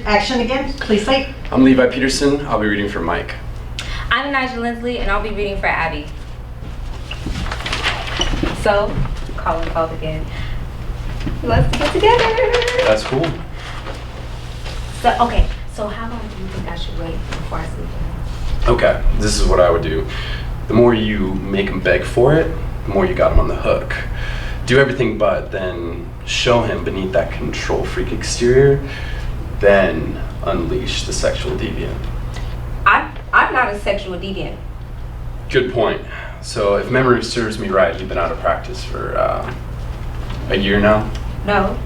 Action again, please say. I'm Levi Peterson. I'll be reading for Mike. I'm Nigel Lindsley, and I'll be reading for Abby. So, Colin called again. Let's get together. That's cool. So, okay. So how long do you think I should wait before I sleep with him? Okay, this is what I would do. The more you make him beg for it, the more you got him on the hook. Do everything but, then show him beneath that control freak exterior, then unleash the sexual deviant. I'm not a sexual deviant. Good point. So if memory serves me right, you've been out of practice for a year now? No.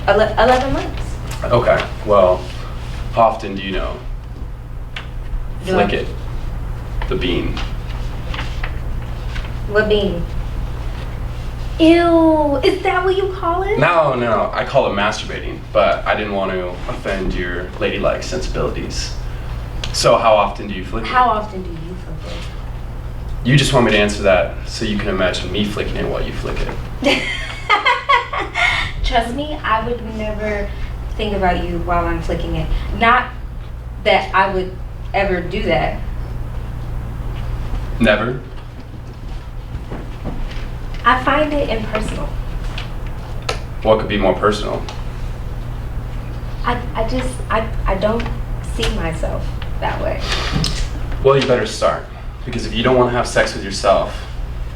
11 months. Okay, well, how often do you know? Flick it. The bean. What bean? Ew, is that what you call it? No, I call it masturbating, but I didn't want to offend your ladylike sensibilities. So how often do you flick it? How often do you flick it? You just want me to answer that so you can imagine me flicking it while you flick it. Trust me, I would never think about you while I'm flicking it. Not that I would ever do that. Never? I find it impersonal. What could be more personal? I don't see myself that way. Well, you better start. Because if you don't want to have sex with yourself,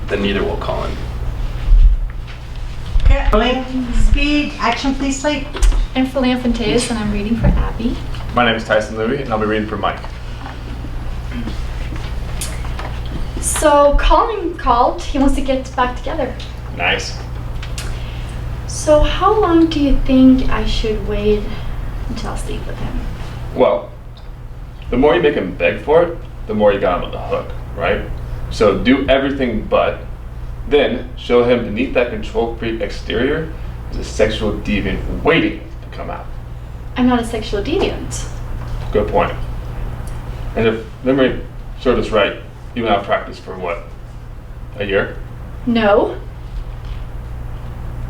then neither will Colin. Okay, rolling, speed, action, please say. I'm Philia Fonteas, and I'm reading for Abby. My name is Tyson Louie, and I'll be reading for Mike. So Colin called. He wants to get back together. Nice. So how long do you think I should wait until I sleep with him? Well, the more you make him beg for it, the more you got him on the hook, right? So do everything but, then show him beneath that control freak exterior is a sexual deviant waiting to come out. I'm not a sexual deviant. Good point. And if memory served us right, you've been out of practice for what, a year? No.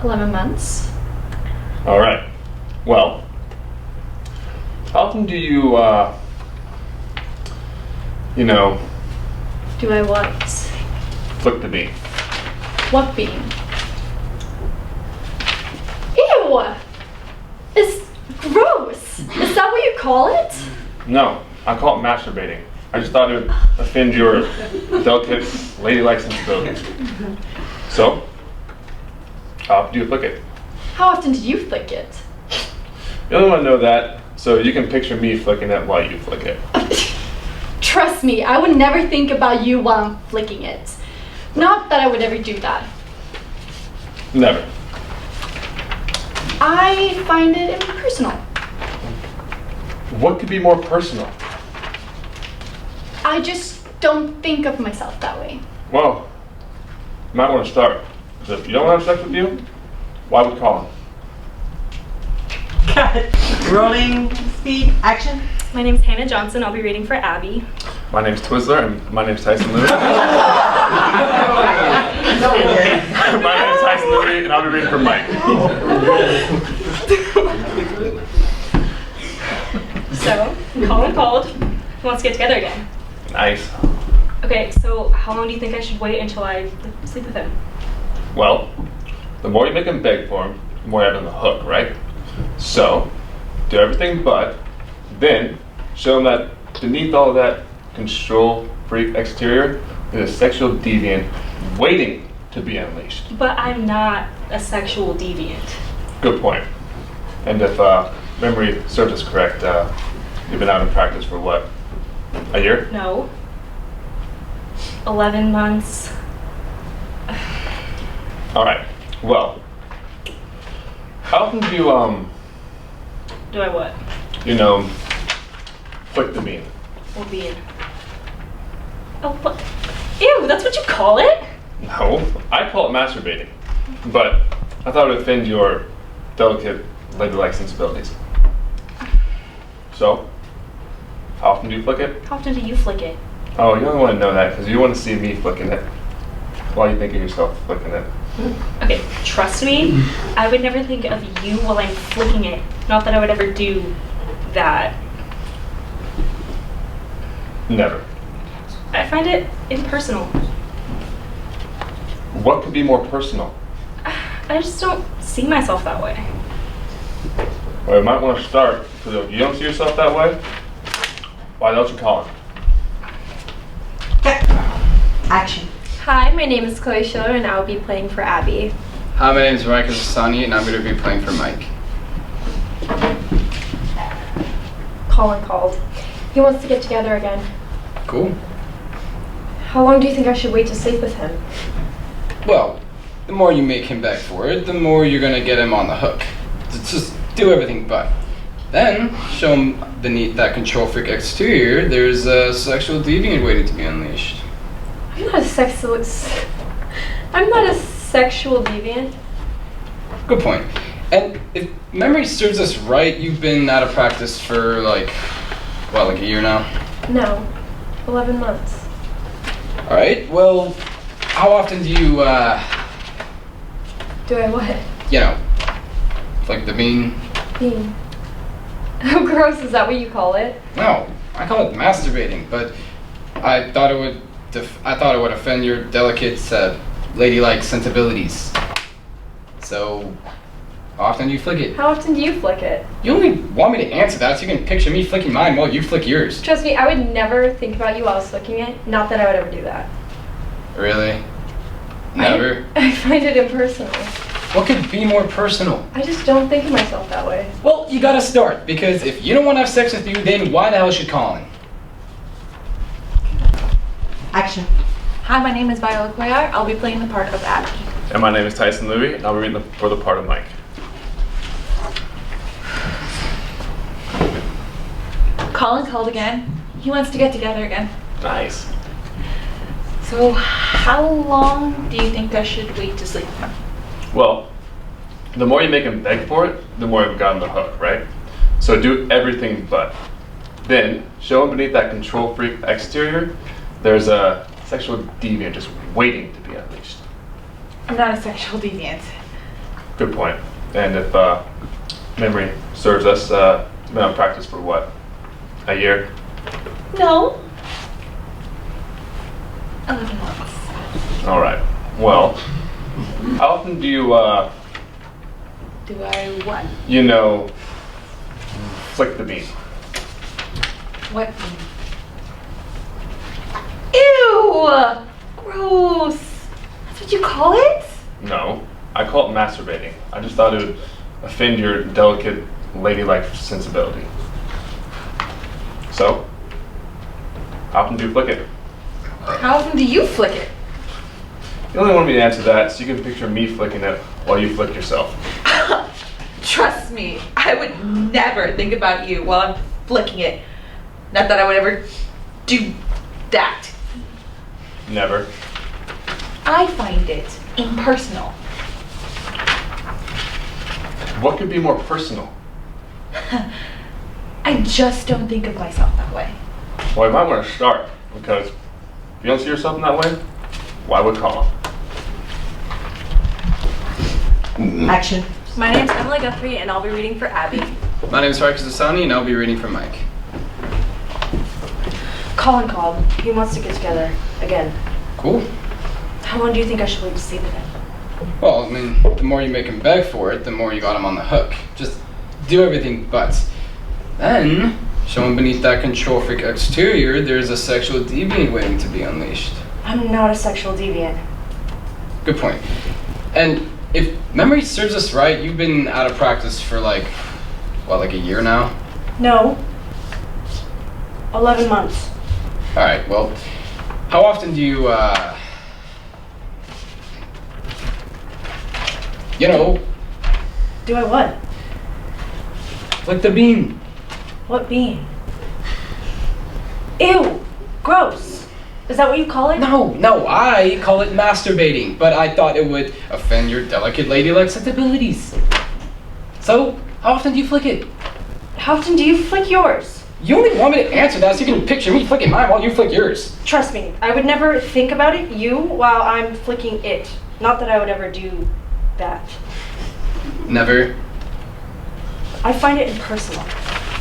11 months. All right. Well, how often do you, Do I what? flick the bean? What bean? Ew! It's gross! Is that what you call it? No, I call it masturbating. I just thought it would offend your delicate, ladylike sensibilities. So, how often do you flick it? How often do you flick it? You only want to know that so you can picture me flicking it while you flick it. Trust me, I would never think about you while I'm flicking it. Not that I would ever do that. Never. I find it impersonal. What could be more personal? I just don't think of myself that way. Well, you might want to start. Because if you don't have sex with you, why would Colin? Cut. Rolling, speed, action. My name's Hannah Johnson. I'll be reading for Abby. My name's Twizzler, and my name's Tyson Louie. My name's Tyson Louie, and I'll be reading for Mike. So, Colin called. He wants to get together again. Nice. Okay, so how long do you think I should wait until I sleep with him? Well, the more you make him beg for him, the more you have him on the hook, right? So, do everything but, then show him that beneath all of that control freak exterior is a sexual deviant waiting to be unleashed. But I'm not a sexual deviant. Good point. And if memory serves us correct, you've been out in practice for what, a year? No. 11 months. All right. Well, how often do you Do I what? flick the bean? What bean? Oh, what? Ew, that's what you call it? No, I call it masturbating, but I thought it would offend your delicate, ladylike sensibilities. So, how often do you flick it? How often do you flick it? Oh, you don't want to know that because you want to see me flicking it while you think of yourself flicking it. Okay, trust me, I would never think of you while I'm flicking it. Not that I would ever do that. Never. I find it impersonal. What could be more personal? I just don't see myself that way. Well, you might want to start, because if you don't see yourself that way, why don't you call him? Okay. Action. Hi, my name is Chloe Schiller and I'll be playing for Abby. Hi, my name is Mike Asani and I'm going to be playing for Mike. Colin called. He wants to get together again. Cool. How long do you think I should wait to sleep with him? Well, the more you make him beg for it, the more you're going to get him on the hook. Just do everything but. Then, show him beneath that control freak exterior, there's a sexual deviant waiting to be unleashed. I'm not a sexual deviant. Good point. And if memory serves us right, you've been out of practice for like a year now? No, 11 months. Alright, well, how often do you, Do I what? flick the bean? Bean. How gross, is that what you call it? No, I call it masturbating, but I thought it would offend your delicate, ladylike sensibilities. So, how often do you flick it? How often do you flick it? You only want me to answer that so you can picture me flicking mine while you flick yours. Trust me, I would never think about you while I was flicking it. Not that I would ever do that. Really? Never? I find it impersonal. What could be more personal? I just don't think of myself that way. Well, you gotta start, because if you don't want to have sex with you, then why the hell should Colin? Action. Hi, my name is Viola Cuellar. I'll be playing the part of Abby. And my name is Tyson Louie, and I'll be reading for the part of Mike. Colin called again. He wants to get together again. Nice. So, how long do you think I should wait to sleep with him? Well, the more you make him beg for it, the more you've got on the hook, right? So do everything but. Then, show him beneath that control freak exterior, there's a sexual deviant just waiting to be unleashed. I'm not a sexual deviant. Good point. And if memory serves us, you've been on practice for what? A year? No. 11 months. All right. Well, how often do you, Do I what? flick the bean? What? Ew! Gross. That's what you call it? No, I call it masturbating. I just thought it would offend your delicate, ladylike sensibility. So, how often do you flick it? How often do you flick it? You only want me to answer that so you can picture me flicking it while you flick yourself. Trust me, I would never think about you while I'm flicking it. Not that I would ever do that. Never. I find it impersonal. What could be more personal? I just don't think of myself that way. Well, you might want to start, because if you don't see yourself in that way, why would call him? Action. My name's Emily Guthrie and I'll be reading for Abby. My name is Tariq Asani and I'll be reading for Mike. Colin called. He wants to get together again. Cool. How long do you think I should wait to sleep with him? Well, I mean, the more you make him beg for it, the more you got him on the hook. Just do everything but. Then, show him beneath that control freak exterior, there's a sexual deviant waiting to be unleashed. I'm not a sexual deviant. Good point. And if memory serves us right, you've been out of practice for like a year now? No. 11 months. Alright, well, how often do you, Do I what? flick the bean? What bean? Ew! Gross! Is that what you call it? No, I call it masturbating, but I thought it would offend your delicate ladylike sensibilities. So, how often do you flick it? How often do you flick yours? You only want me to answer that so you can picture me flicking mine while you flick yours. Trust me, I would never think about it, you, while I'm flicking it. Not that I would ever do that. Never. I find it impersonal.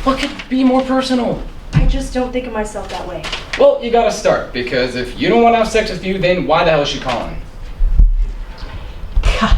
What could be more personal? I just don't think of myself that way. Well, you gotta start, because if you don't want to have sex with you, then why the hell is she calling? God.